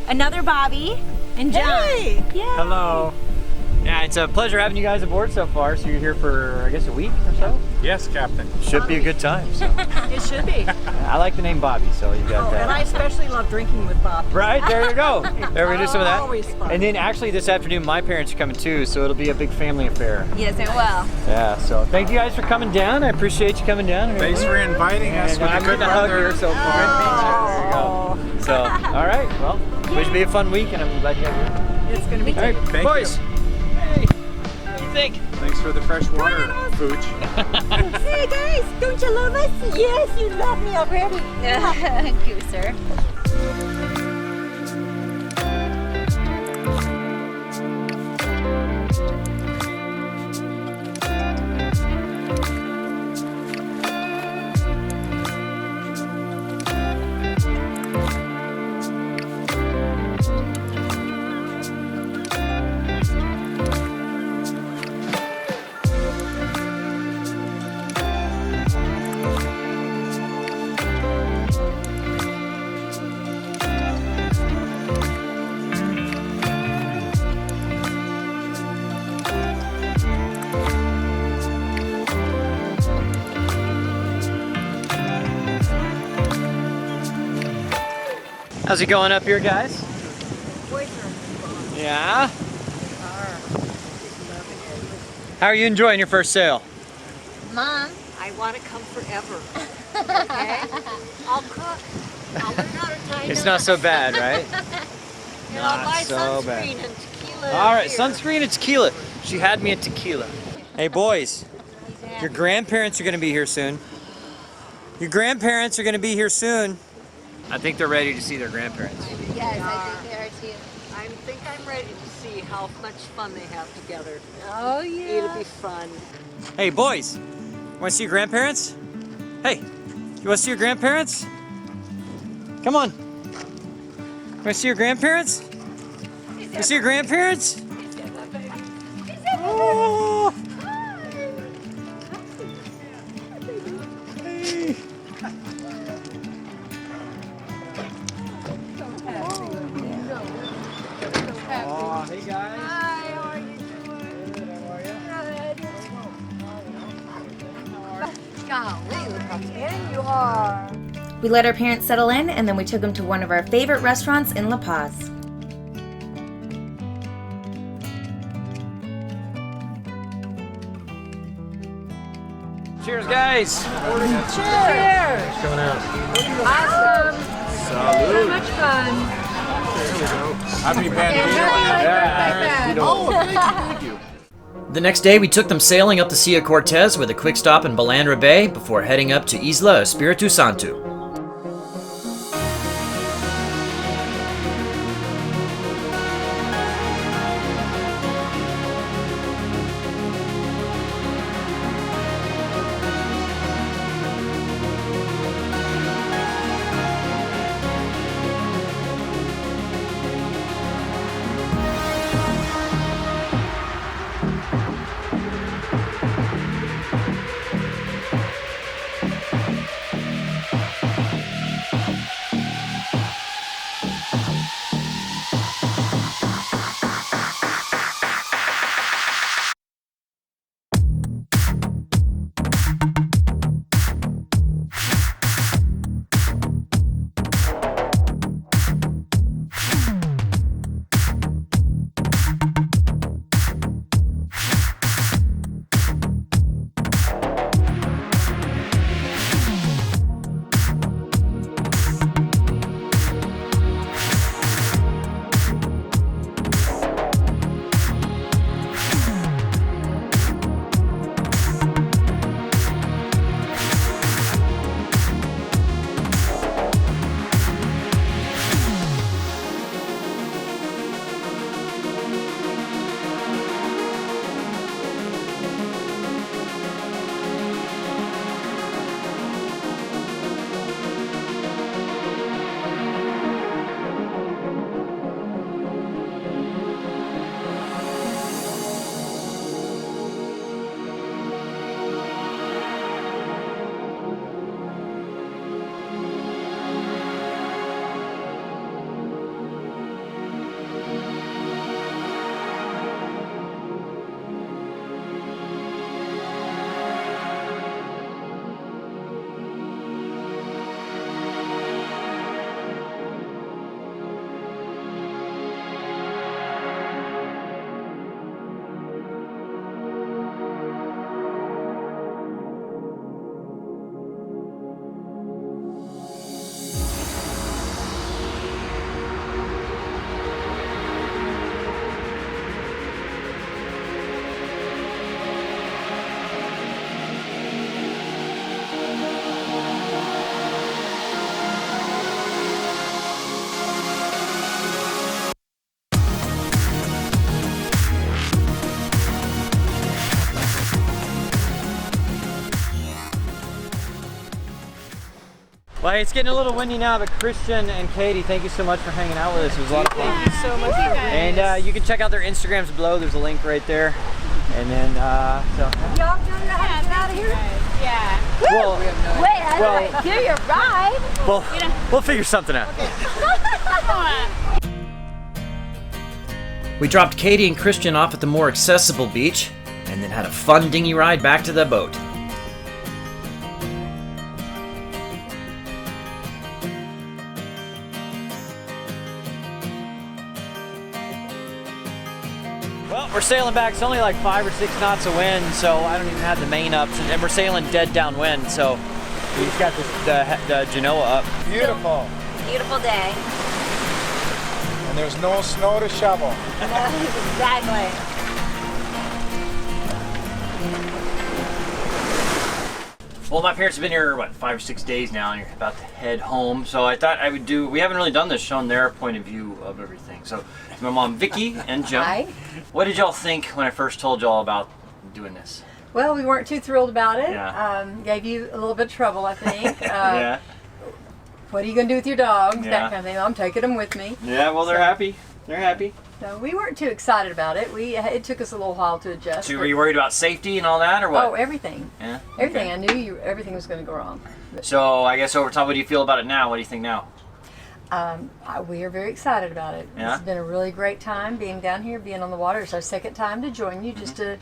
another Bobby, and John. Hey! Yay. Hello. Yeah, it's a pleasure having you guys aboard so far. So you're here for, I guess, a week or so? Yes, Captain. Should be a good time. So. It should be. I like the name Bobby, so you got that. And I especially love drinking with Bob. Right, there you go. There we do some of that. Always fun. And then actually this afternoon my parents are coming too, so it'll be a big family affair. Yes, it will. Yeah, so thank you guys for coming down. I appreciate you coming down. Thanks for inviting us. And With I'm a good getting a hug weather. here so far. There you go. So, all right, well, wish it be a fun week, and I'm glad you guys are here. It's going to be All right, Thank boys. you. Hey, what do you think? Thanks for the fresh water, Pooch. Hey guys, don't you love us? Yes, you love me already. Thank you, sir. How's it going up here, guys? Yeah? How are you enjoying your first sail? Mom. I want to come forever. Okay? I'll cook. I'll learn how to tie It's not so bad, right? And I'll buy so sunscreen bad. and tequila. All right, beer. sunscreen and tequila. She had me at tequila. Hey, boys, your grandparents are going to be here soon. Your grandparents are going to be here soon. I think they're ready to see their grandparents. Yes, I think they are too. I think I'm ready to see how much fun they have together. Oh yeah. It'll be fun. Hey, boys, you want to see your grandparents? Hey, you want to see your grandparents? Come on. You want to see your grandparents? You want to see your grandparents? Oh. Hey. Oh, hey guys. Hi, how are you doing? Golly, look how tan you are. We let our parents settle in, and then we took them to one of our favorite restaurants in La Paz. Cheers, guys. Cheers! Coming out. Awesome. So Salud. much fun. Happy Yeah. Oh, thank you. The next day, we took them sailing up the Sea of Cortez with a quick stop in Balandra Bay before heading up to Isla Espiritu Santo. Well, it's getting a little windy now, but Christian and Katie, thank you so much for hanging out with us. It was a lot of fun. Thank you so much for being here. And you can check out their Instagrams below. There's a link right there. And then, so. Y'all figured out how to get out of here? Yeah. Well, Wait, I don't do your ride. we'll figure something out. We dropped Katie and Christian off at the more accessible beach, and then had a fun dinghy ride back to the boat. Well, we're sailing back. It's only like 5 or 6 knots of wind, so I don't even have the main up. And we're sailing dead downwind, so we just got the Genoa up. Beautiful. Beautiful day. And there's no snow to shovel. Exactly. Well, my parents have been here, what, 5 or 6 days now, and you're about to head home. So I thought I would do, we haven't really done this, shown their point of view of everything. So it's my mom, Vicky, and Jim. Hi. What did y'all think when I first told y'all about doing this? Well, we weren't too thrilled about it. Yeah. Gave you a little bit of trouble, I think. Yeah. What are you going to do with your dogs? Yeah. That kind of thing. I'm taking them with me. Yeah, well, they're So- happy. They're happy. So we weren't too excited about it. It took us a little while to adjust. So but- were you worried about safety and all that, or what? Oh, everything. Yeah. Everything. Okay. I knew everything was going to go wrong. But, So I guess over time, what do you feel about it now? What do you think now? we are very excited about it. Yeah? It's been a really great time being down here, being on the water. It's our second time to join you, just to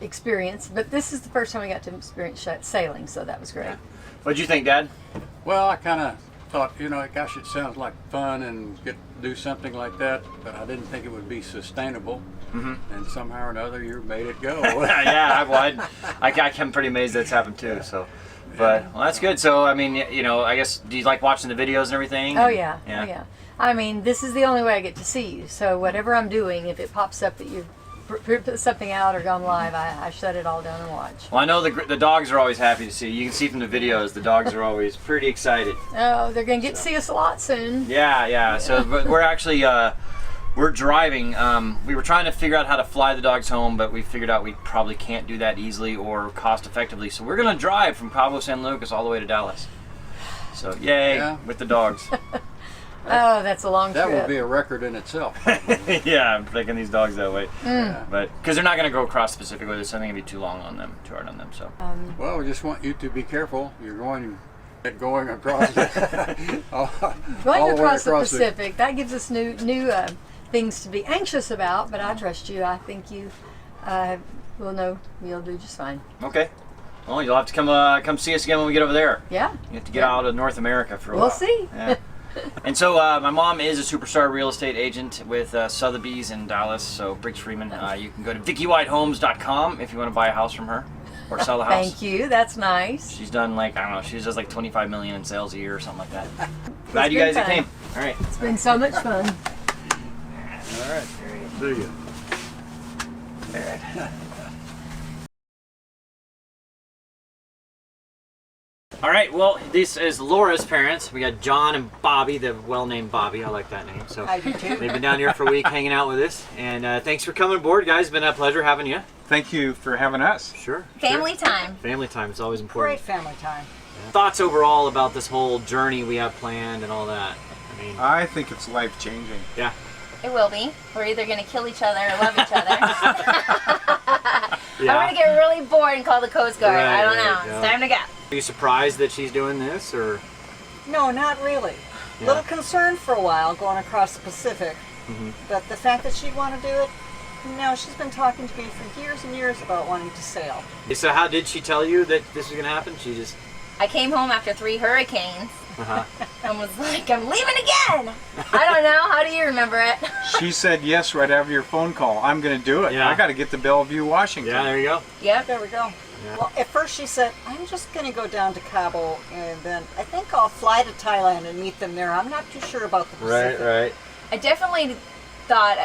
experience. But this is the first time we got to experience sailing, so that was great. What'd you think, Dad? Well, I kind of thought, you know, gosh, it sounds like fun and get to do something like that, but I didn't think it would be sustainable. And somehow or another, you made it go. Yeah, I'm pretty amazed that's happened too. So, but well, that's good. So, I mean, you know, I guess, do you like watching the videos and everything? Oh yeah. Yeah. Oh yeah. I mean, this is the only way I get to see you. So whatever I'm doing, if it pops up that you've put something out or gone live, I shut it all down and watch. Well, I know the dogs are always happy to see you. You can see from the videos, the dogs are always pretty excited. Oh, they're gonna get to see us a lot soon. Yeah. So but we're actually we're driving. We were trying to figure out how to fly the dogs home, but we figured out we probably can't do that easily or cost effectively. So we're gonna drive from Cabo San Lucas all the way to Dallas. So yay, Yeah. with the dogs. Oh, that's a long That trip. would be a record in itself. Yeah, I'm taking these dogs that way. Yeah. But because they're not going to go across the Pacific with us, I think it'd be too long on them, too hard on them. So Well, we just want you to be careful. You're going across the, all the way Going across the Pacific, that gives us new things to be anxious about. But I trust you. I think you will know you'll do just fine. okay. Well, you'll have to come see us again when we get over there. Yeah. You have to get out of North America for a while. We'll see. Yeah. And so my mom is a superstar real estate agent with Sotheby's in Dallas. So Briggs Freeman, you can go to VickyWhiteHomes.com if you want to buy a house from her or sell a house. Thank you. That's nice. She's done like, I don't know, she does like 25 million in sales a year or something like that. Glad you been guys fun. came. All right. It's been so much fun. All right. See you. All right, well, this is Laura's parents. We got John and Bobby, the well-named Bobby. I like that name. So I do too. they've been down here for a week hanging out with us. And thanks for coming aboard, guys. It's been a pleasure having you. Thank you for having us. Sure. Family time. Family time. It's always Great important. family time. Thoughts overall about this whole journey we have planned and all that? I mean, I think it's life-changing. yeah. It will be. We're either going to kill each other or love each other. Yeah. I'm going to get really bored and call the Coast Guard. Right, I don't right, know. yeah. It's time to go. Are you surprised that she's doing this, or? No, not really. A Yeah. little concerned for a while going across the Pacific, but the fact that she'd want to do it, no, she's been talking to me for years and years about wanting to sail. So how did she tell you that this was going to happen? She just, I came home after 3 hurricanes uh-huh. and was like, I'm leaving again. I don't know. How do you remember it? She said yes right after your phone call. I'm going to do it. Yeah. I got to get to Bellevue, Washington. Yeah, there you go. Yep. There we go. Yeah. Well, at first she said, I'm just going to go down to Cabo and then I think I'll fly to Thailand and meet them there. I'm not too sure about the Pacific. Right. I definitely thought,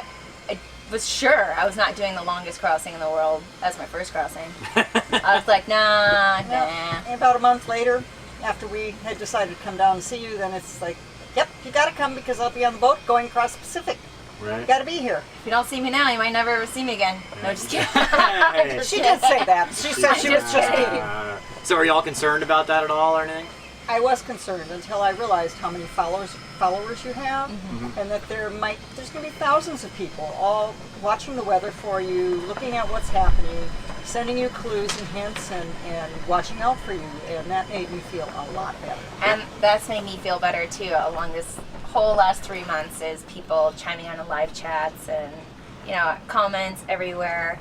I was sure I was not doing the longest crossing in the world as my first crossing. I was like, nah. And about a month later, after we had decided to come down and see you, then it's like, yep, you got to come because I'll be on the boat going across the Pacific. You Right. got to be here. If you don't see me now, you might never see me again. No, just kidding. Hey. She did say that. She said she was just kidding. So are y'all concerned about that at all or anything? I was concerned until I realized how many followers you have, and that there's going to be thousands of people all watching the weather for you, looking at what's happening, sending you clues and hints, and watching out for you, and that made me feel a lot better. And that's made me feel better too. Along this whole last 3 months, is people chiming on the live chats and comments everywhere.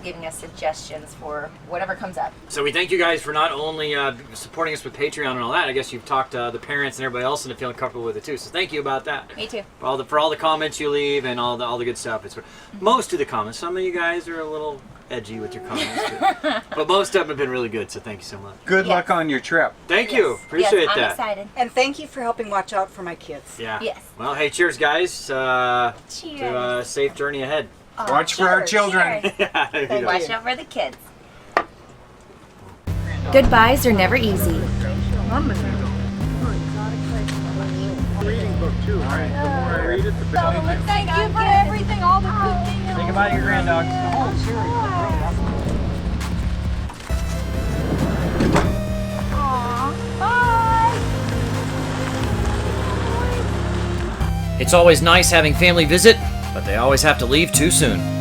Giving us suggestions for whatever comes up. So we thank you guys for not only supporting us with Patreon and all that. I guess you've talked to the parents and everybody else into feeling comfortable with it too. So thank you about that. Me too. For all the comments you leave and all the good stuff. It's most of the comments. Some of you guys are a little edgy with your comments, but most of them have been really good. So thank you so much. Good luck on your trip. Thank you. Appreciate yes, I'm that. excited. And thank you for helping watch out for my kids. Yeah. Yes. Well, hey, cheers, guys. Cheers. To a safe journey ahead. Watch for our children. Yeah, there you go. Watch out for the kids. Goodbyes are never easy. Reading book too, right? The more I read it, the better. Thank you for everything, all the good things. Say goodbye to your granddogs. It's always nice having family visit, but they always have to leave too soon.